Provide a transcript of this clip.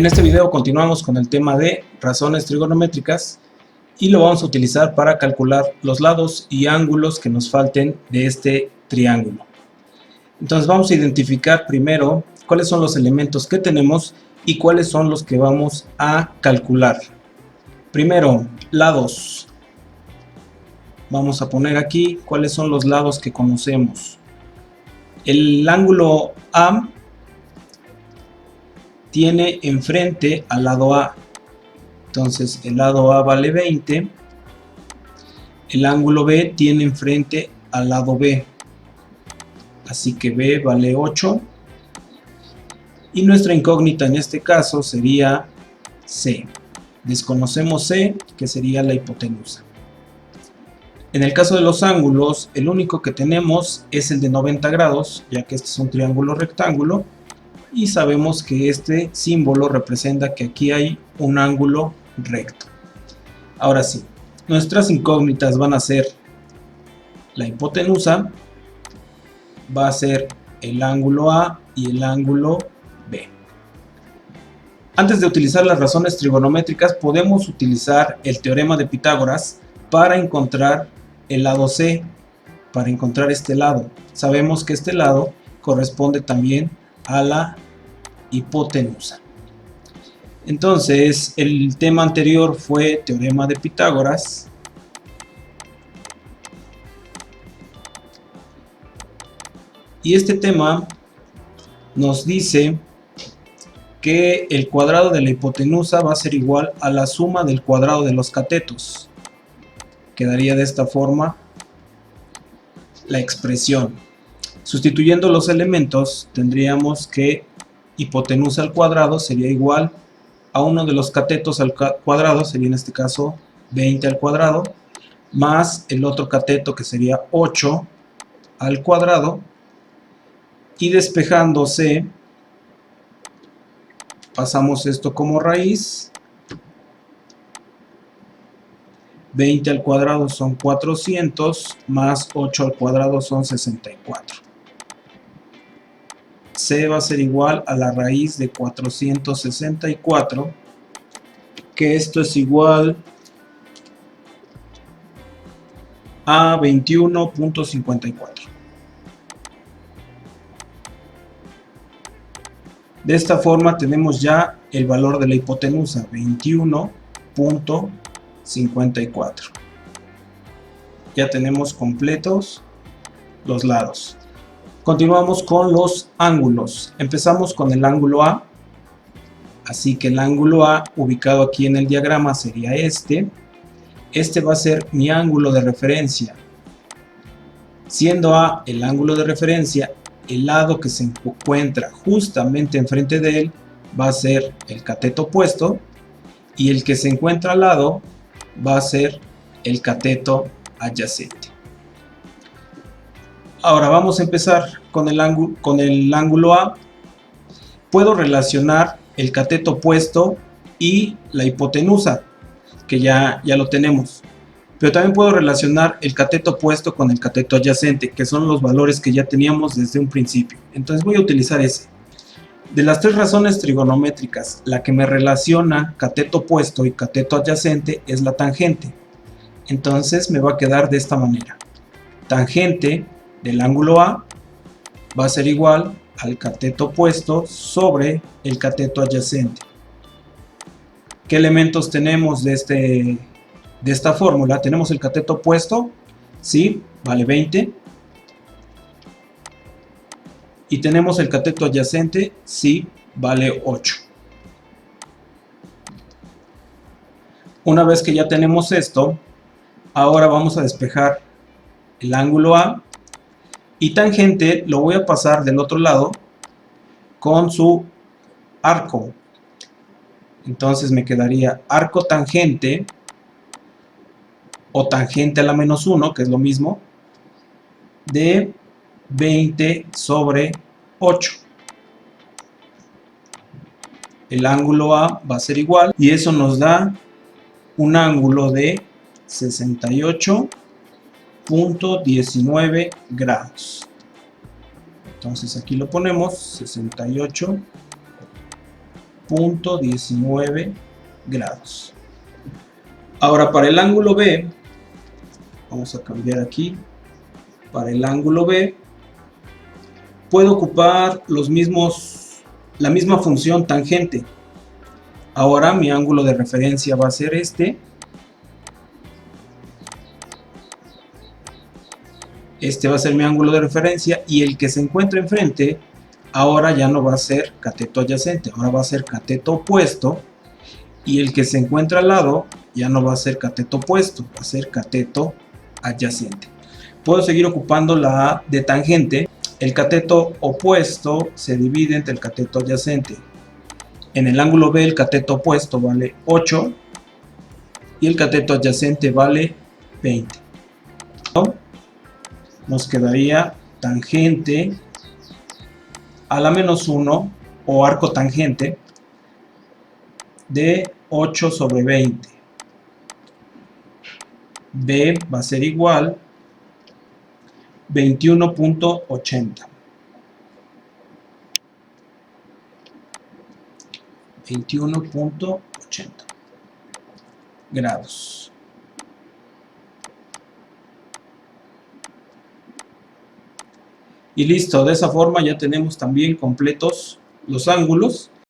En este video continuamos con el tema de razones trigonométricas y lo vamos a utilizar para calcular los lados y ángulos que nos falten de este triángulo. Entonces vamos a identificar primero cuáles son los elementos que tenemos y cuáles son los que vamos a calcular. Primero, lados. Vamos a poner aquí cuáles son los lados que conocemos. El ángulo A tiene enfrente al lado A. Entonces el lado A vale 20. El ángulo B tiene enfrente al lado B. Así que B vale 8. Y nuestra incógnita en este caso sería C. Desconocemos C, que sería la hipotenusa. En el caso de los ángulos, el único que tenemos es el de 90 grados, ya que este es un triángulo rectángulo. Y sabemos que este símbolo representa que aquí hay un ángulo recto. Ahora sí, nuestras incógnitas van a ser la hipotenusa, va a ser el ángulo A y el ángulo B. Antes de utilizar las razones trigonométricas, podemos utilizar el teorema de Pitágoras para encontrar el lado C, para encontrar este lado. Sabemos que este lado corresponde también a la hipotenusa. Entonces, el tema anterior fue teorema de Pitágoras. Y este tema nos dice que el cuadrado de la hipotenusa va a ser igual a la suma del cuadrado de los catetos. Quedaría de esta forma la expresión. Sustituyendo los elementos, tendríamos que hipotenusa al cuadrado sería igual a uno de los catetos al cuadrado, sería en este caso 20 al cuadrado, más el otro cateto que sería 8 al cuadrado, y despejándose pasamos esto como raíz. 20 al cuadrado son 400, más 8 al cuadrado son 64. C va a ser igual a la raíz de 464, que esto es igual a 21.54. De esta forma tenemos ya el valor de la hipotenusa, 21.54. Ya tenemos completos los lados. Continuamos con los ángulos. Empezamos con el ángulo A. Así que el ángulo A, ubicado aquí en el diagrama, sería este. Este va a ser mi ángulo de referencia. Siendo A el ángulo de referencia, el lado que se encuentra justamente enfrente de él va a ser el cateto opuesto. Y el que se encuentra al lado va a ser el cateto adyacente. Ahora vamos a empezar con el ángulo A. Puedo relacionar el cateto opuesto y la hipotenusa, que ya lo tenemos. Pero también puedo relacionar el cateto opuesto con el cateto adyacente, que son los valores que ya teníamos desde un principio. Entonces voy a utilizar ese. De las tres razones trigonométricas, la que me relaciona cateto opuesto y cateto adyacente es la tangente. Entonces me va a quedar de esta manera. Tangente del ángulo A va a ser igual al cateto opuesto sobre el cateto adyacente. ¿Qué elementos tenemos de esta fórmula? Tenemos el cateto opuesto, ¿sí? Vale 20. Y tenemos el cateto adyacente, sí, vale 8. Una vez que ya tenemos esto, ahora vamos a despejar el ángulo A. Y tangente lo voy a pasar del otro lado con su arco. Entonces me quedaría arco tangente o tangente a la menos 1, que es lo mismo, de 20 sobre 8. El ángulo A va a ser igual y eso nos da un ángulo de 68.19 grados. Entonces aquí lo ponemos, 68 19 grados. Ahora para el ángulo B, vamos a cambiar aquí. Para el ángulo B, puedo ocupar la misma función tangente. Ahora mi ángulo de referencia va a ser este. Este va a ser mi ángulo de referencia y el que se encuentra enfrente ahora ya no va a ser cateto adyacente, ahora va a ser cateto opuesto, y el que se encuentra al lado ya no va a ser cateto opuesto, va a ser cateto adyacente. Puedo seguir ocupando la A de tangente. El cateto opuesto se divide entre el cateto adyacente. En el ángulo B el cateto opuesto vale 8 y el cateto adyacente vale 20. Nos quedaría tangente a la menos 1 o arco tangente de 8 sobre 20. B va a ser igual 21.80. 21.80 grados. Y listo, de esa forma ya tenemos también completos los ángulos